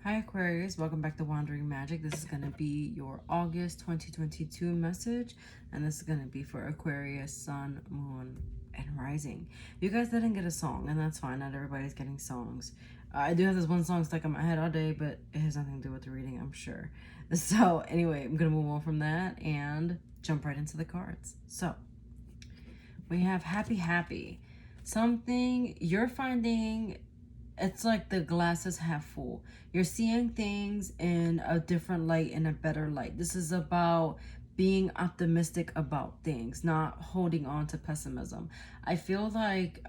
Hi Aquarius, welcome back to Wandering Magic. This is going to be your August 2022 message, and this is going to be for Aquarius, Sun, Moon, and Rising. You guys didn't get a song, and that's fine. Not everybody's getting songs. I do have this one song stuck in my head all day, but it has nothing to do with the reading, I'm sure. So anyway, I'm going to move on from that and jump right into the cards. So we have happy. Something you're finding, it's like the glass is half full. You're seeing things in a different light, in a better light. This is about being optimistic about things, not holding on to pessimism. I feel like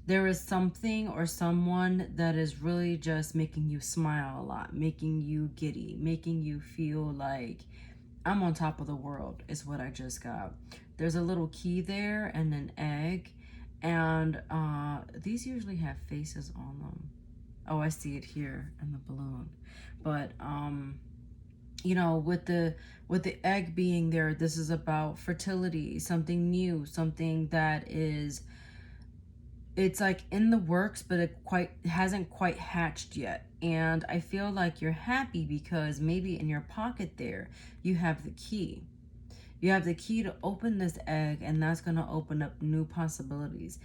there is something or someone that is really just making you smile a lot, making you giddy, making you feel like I'm on top of the world is what I just got. There's a little key there and an egg. And these usually have faces on them. Oh, I see it here in the balloon. But you know, with the egg being there, this is about fertility, something new, something that is, it's like in the works, but it hasn't quite hatched yet. And I feel like you're happy because maybe in your pocket there you have the key. You have the key to open this egg, and that's going to open up new possibilities,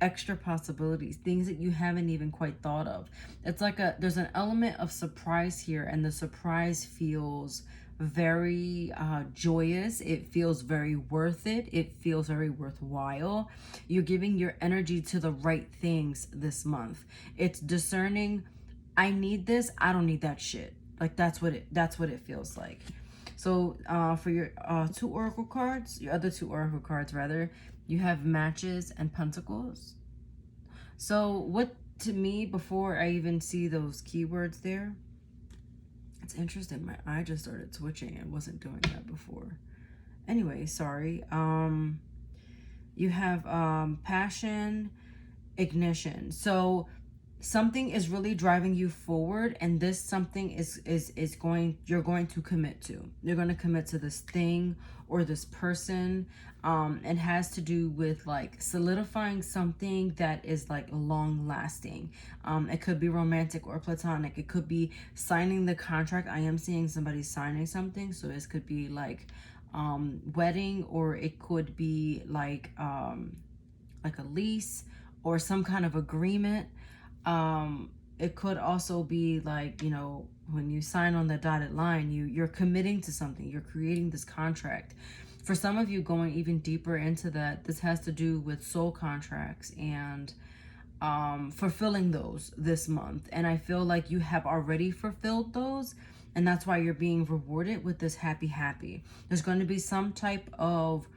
extra possibilities, things that you haven't even quite thought of. It's like there's an element of surprise here, and the surprise feels very joyous. It feels very worth it. It feels very worthwhile. You're giving your energy to the right things this month. It's discerning, I need this, I don't need that shit. Like that's what it feels like. So for your two oracle cards, your other two oracle cards rather, you have matches and pentacles. So what, to me, before I even see those keywords there, it's interesting. My eye just started twitching. It wasn't doing that before. Anyway, sorry. You have passion, ignition. So something is really driving you forward, and this something you're going to commit to. You're going to commit to this thing or this person. It has to do with like solidifying something that is like long lasting. It could be romantic or platonic. It could be signing the contract. I am seeing somebody signing something, so this could be like wedding, or it could be like a lease or some kind of agreement. It could also be like, you know, when you sign on the dotted line, you're committing to something. You're creating this contract. For some of you, going even deeper into that, this has to do with soul contracts and fulfilling those this month. And I feel like you have already fulfilled those, and that's why you're being rewarded with this happy. There's going to be some type of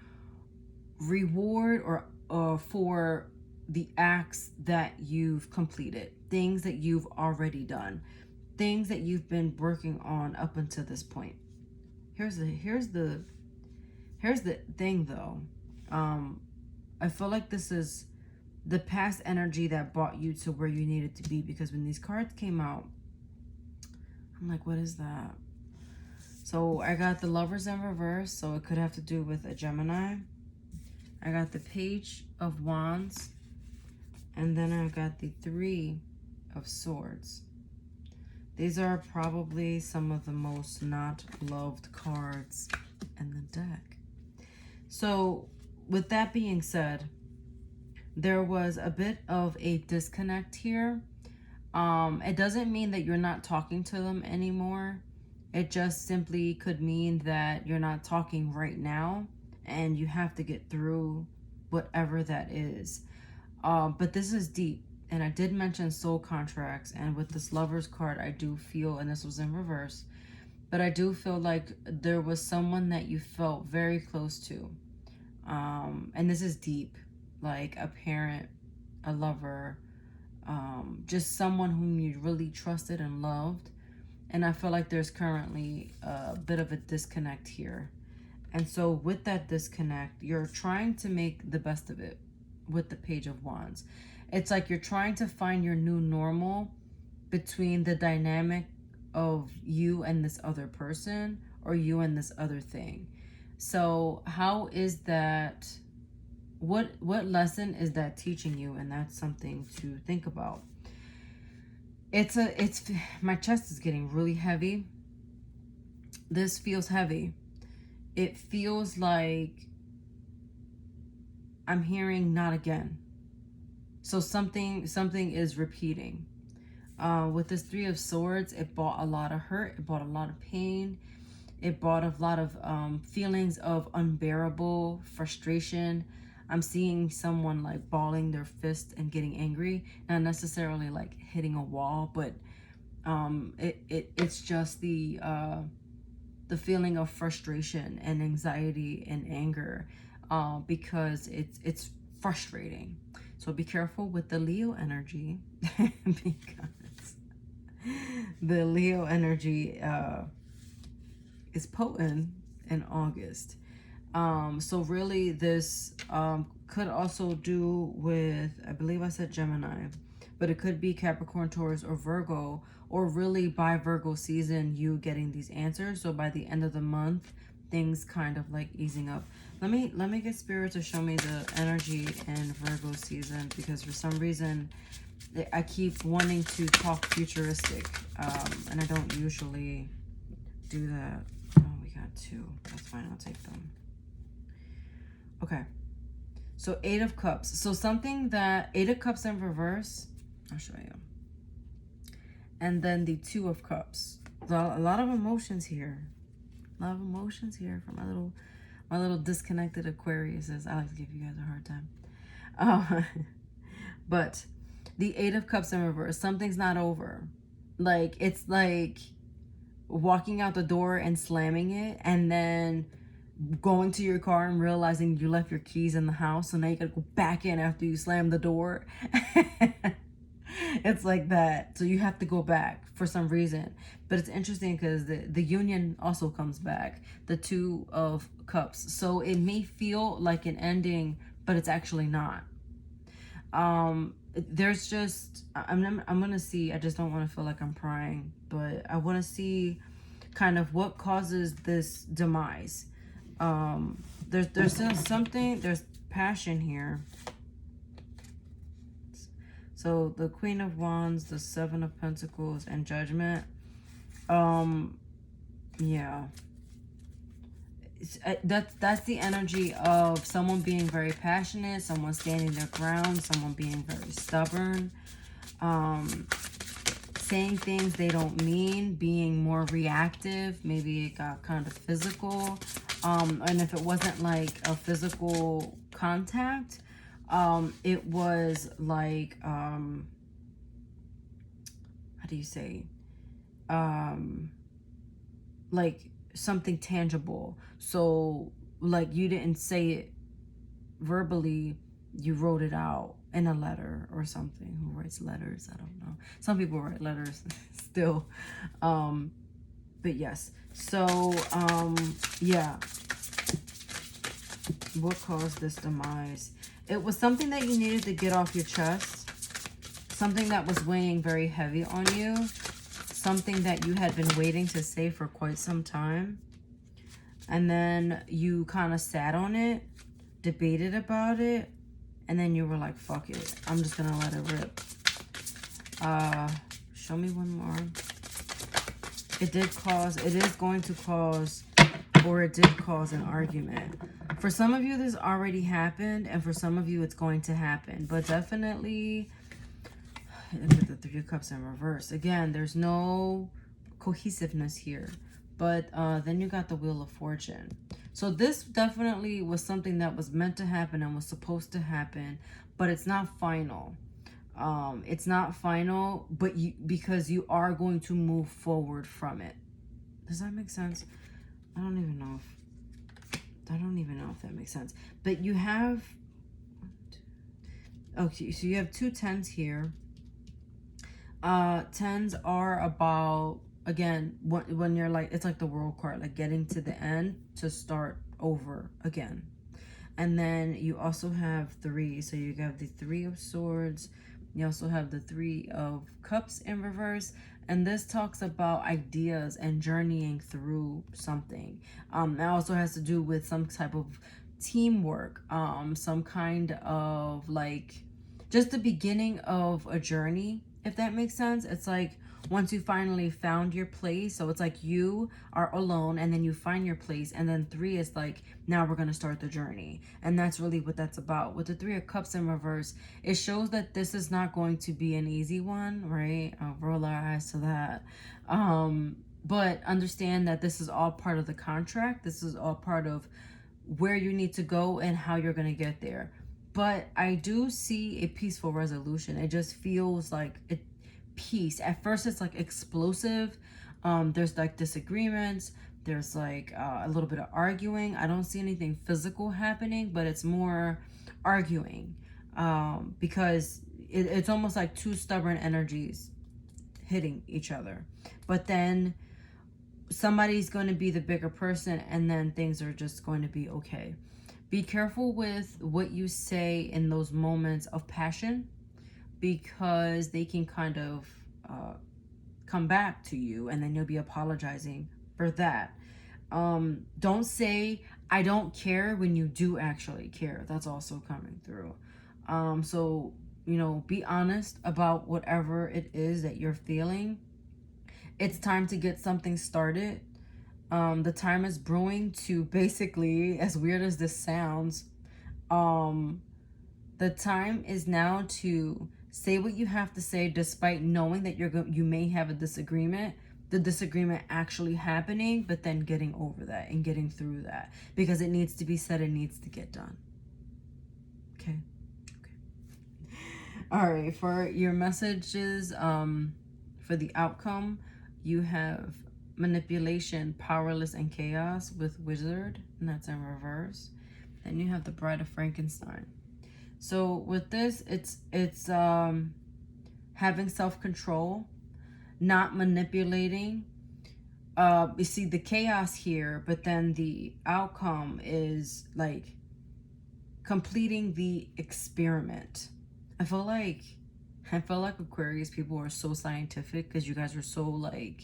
reward or for the acts that you've completed, things that you've already done, things that you've been working on up until this point. Here's the thing though. I feel like this is the past energy that brought you to where you needed to be, because when these cards came out, I'm like, what is that? So I got the Lovers in reverse, so it could have to do with a Gemini. I got the Page of Wands, and then I got the Three of Swords. These are probably some of the most not loved cards in the deck. So with that being said, there was a bit of a disconnect here. It doesn't mean that you're not talking to them anymore. It just simply could mean that you're not talking right now, and you have to get through whatever that is. But this is deep, and I did mention soul contracts, and with this Lover's card, I do feel, and this was in reverse, but I do feel like there was someone that you felt very close to. And this is deep, like a parent, a lover, just someone whom you really trusted and loved. And I feel like there's currently a bit of a disconnect here. And so with that disconnect, you're trying to make the best of it with the Page of Wands. It's like you're trying to find your new normal between the dynamic of you and this other person, or you and this other thing. So how is that, what lesson is that teaching you? And that's something to think about. it's my chest is getting really heavy. This feels heavy. It feels like I'm hearing not again. So something is repeating. With this Three of Swords, it brought a lot of hurt. It brought a lot of pain. It brought a lot of feelings of unbearable frustration. I'm seeing someone like balling their fist and getting angry, not necessarily like hitting a wall, but it's just the feeling of frustration and anxiety and anger, because it's frustrating. So be careful with the Leo energy because the Leo energy is potent in August. So really this could also do with, I believe I said Gemini, but it could be Capricorn, Taurus, or Virgo, or really by Virgo season, you getting these answers. So by the end of the month, things kind of like easing up. Let me get Spirit to show me the energy in Virgo season, because for some reason I keep wanting to talk futuristic, and I don't usually do that. Oh, we got two. That's fine. I'll take them. Okay. So 8 of Cups. So something that 8 of Cups in reverse. I'll show you. And then the 2 of Cups. A lot of emotions here. A lot of emotions here from my little disconnected Aquariuses. I like to give you guys a hard time. But the 8 of Cups in reverse. Something's not over. Like, it's like walking out the door and slamming it, and then going to your car and realizing you left your keys in the house, so now you gotta go back in after you slam the door. It's like that. So you have to go back for some reason. But it's interesting because the union also comes back, the 2 of Cups. So it may feel like an ending, but it's actually not. There's just, I'm gonna see, I just don't want to feel like I'm prying, but I want to see kind of what causes this demise. There's still something, there's passion here. So the Queen of Wands, the 7 of Pentacles, and Judgment. Yeah. That's the energy of someone being very passionate, someone standing their ground, someone being very stubborn, saying things they don't mean, being more reactive. Maybe it got kind of physical. And if it wasn't like a physical contact, it was like, how do you say, like something tangible. So like you didn't say it verbally, you wrote it out in a letter or something. Who writes letters? I don't know. Some people write letters still. But yes. So yeah. What caused this demise? It was something that you needed to get off your chest. Something that was weighing very heavy on you. Something that you had been waiting to say for quite some time. And then you kind of sat on it, debated about it, and then you were like, fuck it. I'm just going to let it rip. Show me one more. It is going to cause, or it did cause an argument. For some of you, this already happened, and for some of you, it's going to happen. But definitely, look at the 3 of Cups in reverse. Again, there's no cohesiveness here. But then you got the Wheel of Fortune. So this definitely was something that was meant to happen and was supposed to happen, but it's not final. It's not final, but because you are going to move forward from it. Does that make sense? I don't even know if that makes sense. But you have, okay, so you have 2 10s here. 10s are about, again, when you're like, it's like the World card, like getting to the end to start over again. And then you also have 3. So you have the 3 of Swords. You also have the 3 of Cups in reverse. And this talks about ideas and journeying through something. It also has to do with some type of teamwork, some kind of like just the beginning of a journey. if that makes sense. It's like once you finally found your place, so it's like you are alone and then you find your place, and then 3 is like, now we're going to start the journey. And that's really what that's about. With the 3 of Cups in reverse, it shows that this is not going to be an easy one, right? I'll roll our eyes to that. But understand that this is all part of the contract. This is all part of where you need to go and how you're going to get there. But I do see a peaceful resolution. It just feels like it peace. At first it's like explosive. There's like disagreements. There's like a little bit of arguing. I don't see anything physical happening, but it's more arguing. Because it's almost like 2 stubborn energies hitting each other. But then somebody's going to be the bigger person, and then things are just going to be okay. Be careful with what you say in those moments of passion, because they can kind of come back to you, and then you'll be apologizing for that. Don't say I don't care when you do actually care. That's also coming through. So, you know, be honest about whatever it is that you're feeling. It's time to get something started. The time is brewing to basically, as weird as this sounds, the time is now to say what you have to say, despite knowing that you may have a disagreement. The disagreement actually happening, but then getting over that and getting through that, because it needs to be said. It needs to get done. Okay. All right. For your messages, for the outcome, you have manipulation, powerless, and chaos with wizard, and that's in reverse. Then you have the Bride of Frankenstein. So with this, it's having self-control, not manipulating. You see the chaos here, but then the outcome is like completing the experiment. I feel like Aquarius people are so scientific, because you guys are so like,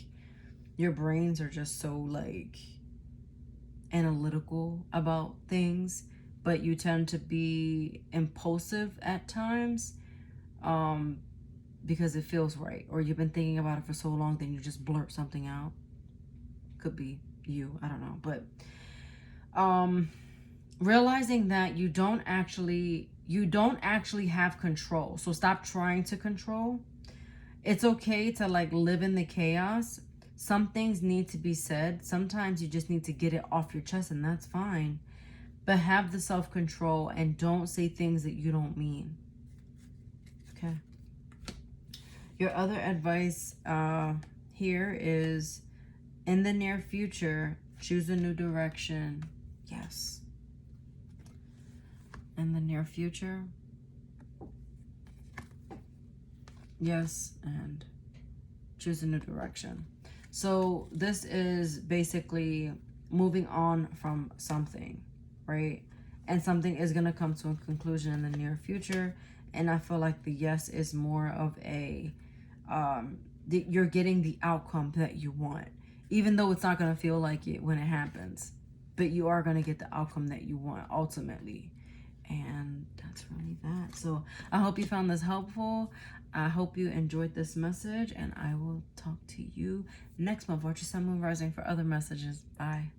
your brains are just so like analytical about things, but you tend to be impulsive at times, because it feels right, or you've been thinking about it for so long, then you just blurt something out. Could be you, I don't know. But realizing that you don't actually have control. So stop trying to control. It's okay to like live in the chaos. Some things need to be said. Sometimes you just need to get it off your chest, and that's fine. But have the self-control and don't say things that you don't mean. Okay. Your other advice here is, in the near future, choose a new direction. Yes. In the near future. Yes, and choose a new direction. So this is basically moving on from something, right? And something is going to come to a conclusion in the near future. And I feel like the yes is more of a, you're getting the outcome that you want, even though it's not going to feel like it when it happens, but you are going to get the outcome that you want ultimately. And that's really that. So I hope you found this helpful. I hope you enjoyed this message, and I will talk to you next month. Watch your sun, moon, rising for other messages. Bye.